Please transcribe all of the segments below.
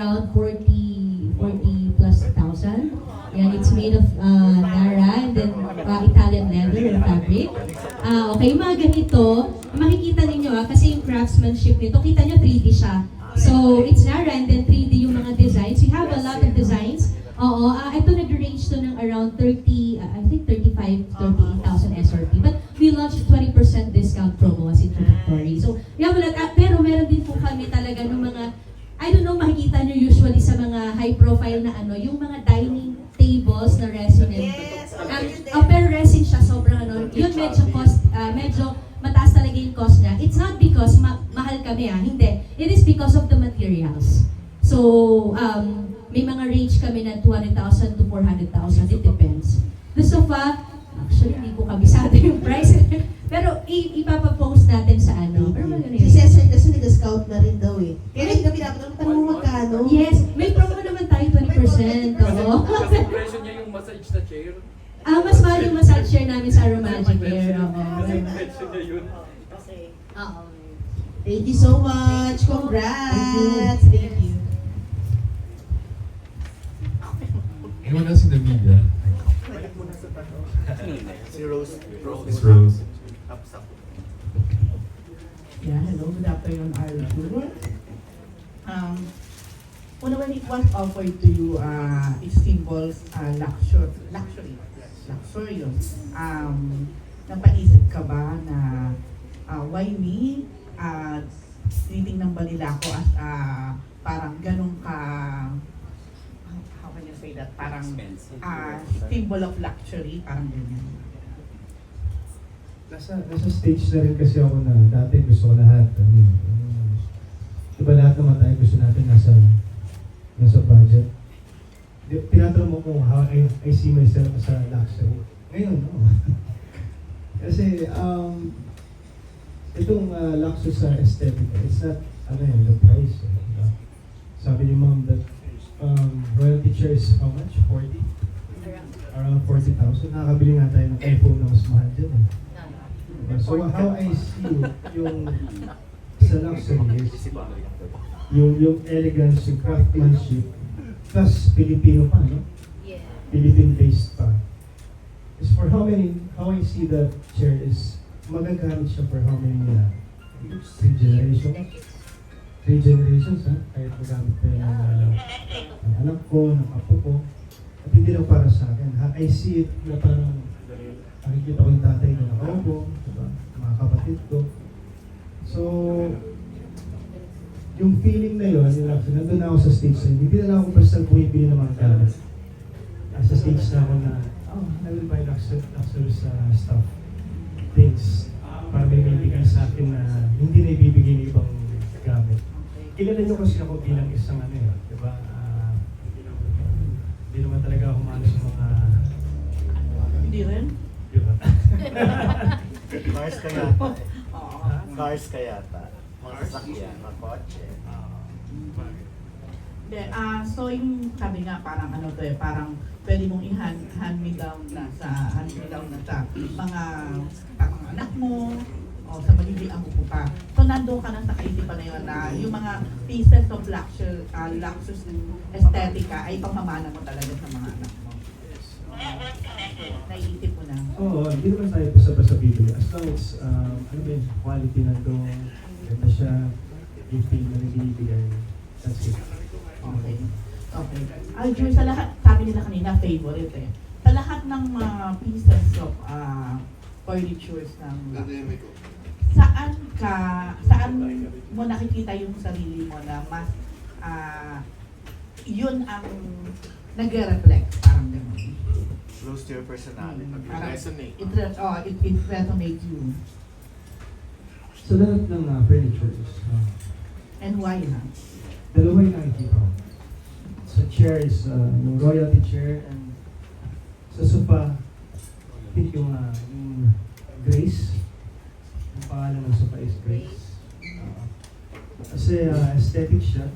around 40 plus thousand. Yan, it's made of Nara and then Italian leather and fabric. Okay, yung mga ganito, makikita ninyo kasi yung craftsmanship nito, kita nyo 3D siya. So, it's Nara and then 3D yung mga designs. We have a lot of designs. Oo, ito nag-range to ng around 30, I think 35, 38,000 SRP. But we launched 20% discount promo as introductory. So, we have a lot, pero meron din po kami talaga ng mga, I don't know, makikita nyo usually sa mga high profile na yung mga dining tables na resin. Yes, pero resin siya, sobrang yun medyo mataas talaga yung cost niya. It's not because mahal kami hindi. It is because of the materials. So, may mga range kami na 200,000 to 400,000, it depends. The sofa, actually hindi ko kabisado yung price. Pero ipapapost natin sa Pero maganda yun. Si Cesar kasi nag-scout na rin daw eh. Kaya rin kami dapat tanong mo magkano. Yes, may promo naman tayo 20%. Oo. Kasi presyo niya yung massage na chair. Mas mahal yung massage chair namin sa Aromagic Air. Kasi presyo niya yun. Oo. Thank you so much. Congrats. Thank you. Anyone else in the media? Si Rose. Miss Rose. Yeah, hello, good afternoon, Arthur. When it was offered to you, it symbols luxurious. Napaisip ka ba na why me? Tinitingnan ba nila ako as parang ganun ka, how can you say that? Parang symbol of luxury, parang ganyan. Nasa stage na rin kasi ako na dati gusto ko lahat. Diba lahat naman tayo gusto natin nasa budget. Tinatanong mo kung how I see myself as a luxury. Ngayon, no. Kasi itong luxury sa aesthetic, it's not the price. Diba? Sabi ni mom that royalty chair is how much? 40? Around 40,000. Nakakabili nga tayo ng iPhone na mas mahal dyan. So how I see yung sa luxury is yung elegance, yung craftsmanship, plus Filipino pa, no? Yeah. Philippine-based pa. Is for how I see that chair is magagamit siya for how many 3 generations? 3 generations, ha? Kahit magamit ko ng anak ko, ng apo ko. At hindi lang para sa akin. I see it na parang nakikita ko yung tatay ko nakaupo, diba? Mga kapatid ko. So, yung feeling na yun, nandun na ako sa stage na hindi na lang ako basta pumipili ng mga gamit. Sa stage na ako na, I will buy luxurious stuff, things, para may bibigay sa akin na hindi na ibibigay ng ibang gamit. Kilala nyo kasi ako bilang isang diba? Hindi naman talaga ako maano sa mga... Hindi rin? Diba? Cars ka yata eh. Cars ka yata. Mga sasakyan, mga kotse. So yung sabi nga parang parang pwede mong hand me down na sa mga anak mo o sa magiging amo ko pa. So nandoon ka na sa kaisipan na yun na yung mga pieces of luxurious aesthetica ay pamamana mo talaga sa mga anak mo. Naiisip mo na. Oo, hindi naman tayo basta-basta bibili. As long as, quality nandun, ganda siya, yung feel na nabibigay, that's it. Okay. Jun, sa lahat, sabi nila kanina, favorite eh. Sa lahat ng mga pieces of furnitures ng saan mo nakikita yung sarili mo na mas yun ang nagre-reflect, parang gano'n. Close to your personality. Resonate. It resonates you. So lahat ng furniture is, And why na? dalawa yung nakikita ko. Sa chair is yung royalty chair, and sa sofa, I think yung Grace. Yung pangalan ng sofa is Grace. Kasi aesthetic siya.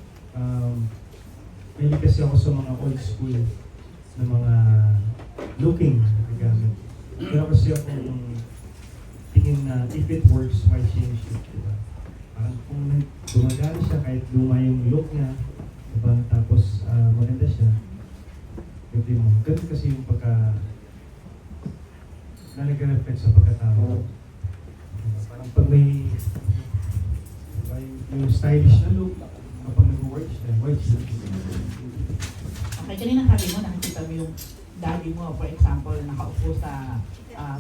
Mahilig kasi ako sa mga old school na mga looking na gamit. Pero kasi ako yung tingin na if it works, why change it, diba? Parang kung gumagana siya kahit luma yung look niya, Diba? Tapos, maganda siya. Pwede mo. Ganun kasi yung pagka na nag-reflect sa pagkatao. Parang pag may diba, yung stylish na look, kapag nag-work siya, white siya. Okay, kanina sabi mo, nakikita mo yung daddy mo, for example, nakaupo sa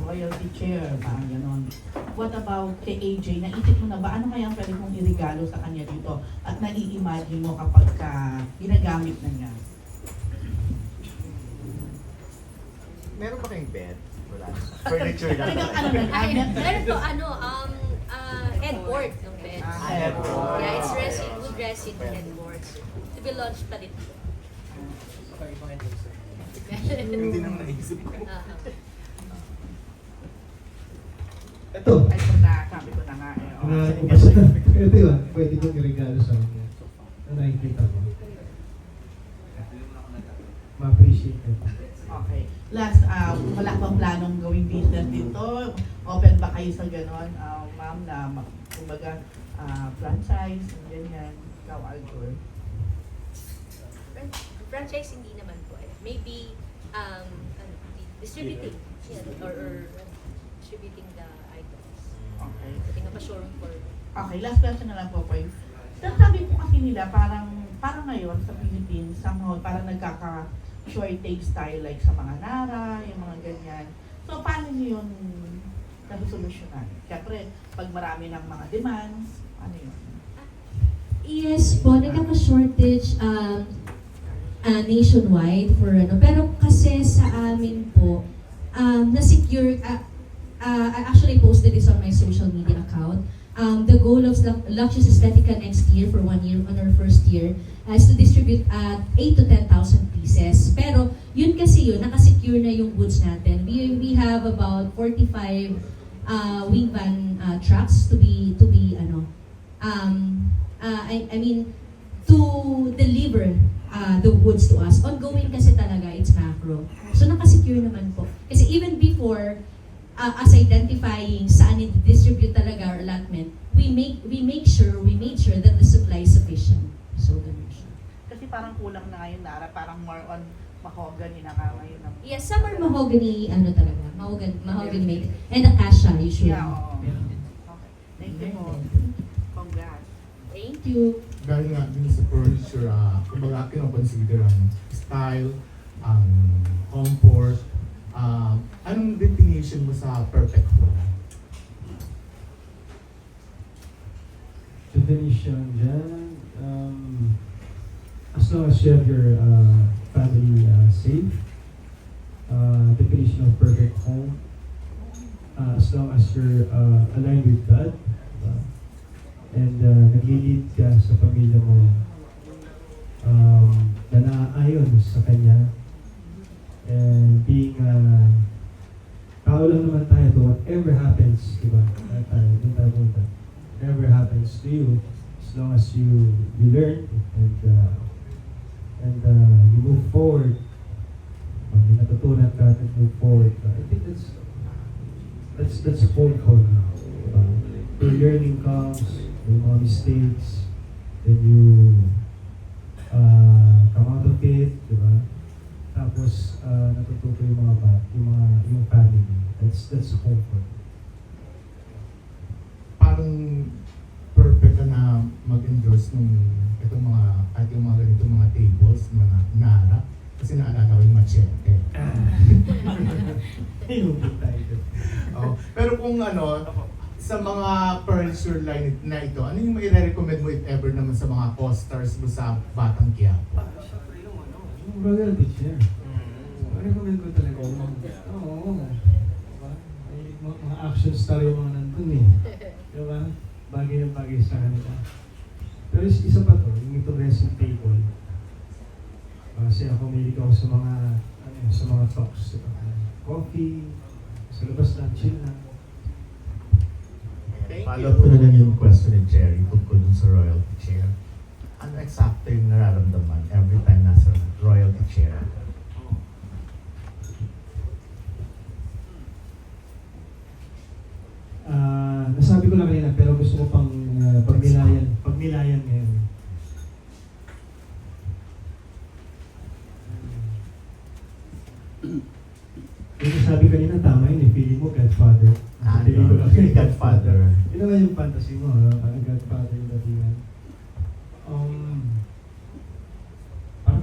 royalty chair, parang gano'n. What about kay AJ? Naisip mo na ba, ano kaya ang pwede mong irigalo sa kanya dito? At nai-imagine mo kapag ginagamit na niya? Meron ba kayong bed? Wala. Furniture lang. Talagang ano na Ay, niya? meron to, headboard ng bed. Headboard. Yeah, it's resin, wood resin headboard. To be launched pa rin. Hindi nang naisip ko. Ito. Ay, kung sabi ko na nga eh. Ito yun, pwede kong i-regalo sa kanya. Na nakikita ko. Ma-appreciate ko. Okay. Last, wala bang planong gawing business dito? Open ba kayo sa ganon, ma'am, na kumbaga franchise, ganyan, ikaw, Alcor? Franchise hindi naman po eh. Maybe distributing or distributing the items. Okay. Putting up a showroom for Okay, last question na lang po po. Sabi po kasi nila, parang ngayon sa Philippines, somehow parang nagkaka-shortage tayo like sa mga Nara, yung mga ganyan. So, paano niyo yun nasosolusyonan? Siyempre, pag marami ng mga demands, ano yun? Yes po, nagkaka-shortage nationwide for ano. Pero kasi sa amin po, na-secure, I actually posted this on my social media account. The goal of Luxus Aesthetica next year, for 1 year, on our first year, is to distribute 8 to 10,000 pieces. Pero yun kasi yun, nakasecure na yung goods natin. We have about 45 wing van trucks to be I mean, to deliver the goods to us. Ongoing kasi talaga, it's macro. So nakasecure naman po. Kasi even before us identifying saan i-distribute talaga our allotment, we made sure that the supply is sufficient. So ganun siya. Kasi parang kulang na ngayon, Nara, parang more on mahogany na nga ngayon. Yes, some are mahogany, mahogany made. And acacia usually. Yeah, oo. Okay. Thank you po. Congrats. Thank you. Dahil nga din sa furniture, kumbaga kinoconsider ang style, ang comfort, anong definition mo sa perfect home? Definition dyan, as long as you have your family safe, definition of perfect home, as long as you're aligned with God, and nag-lead ka sa pamilya mo na naaayon sa Kanya, and being tao lang naman tayo to whatever happens, diba? Doon tayo punta. Whatever happens to you, as long as you learn and you move forward, may natutunan ka at move forward ka. I think that's a whole call. Your learning comes, yung mga mistakes, then you come out of it, diba? Tapos natututo yung mga yung family. That's home for me. Parang perfect ka na mag-endorse itong mga ganitong mga tables, mga Nara, kasi naalala ko yung machete. Yung tayo. Oh, pero kung sa mga furniture line na ito, ano yung mai-recommend mo if ever naman sa mga co-stars mo sa Batang Quiapo? Yung royalty chair. Recommend ko talaga. Oo. Diba? Mga action star yung mga nandun eh. Diba? Bagay na bagay sa kanila. Pero isa pa to, yung itong dressing table. Kasi ako mahilig ako sa mga talks. Diba? Coffee, sa labas lang, chill lang. Follow-up ko na lang yung question ni Jerry tungkol dun sa royalty chair. Ano eksakto yung nararamdaman every time nasa royalty chair? Nasabi ko na kanina, pero gusto ko pang pagnilayan ngayon. Yung sabi kanina, tama yun eh. Feeling mo Godfather. Ano, Feeling ko Godfather. Yun naman yung fantasy mo, ha? Parang Godfather yung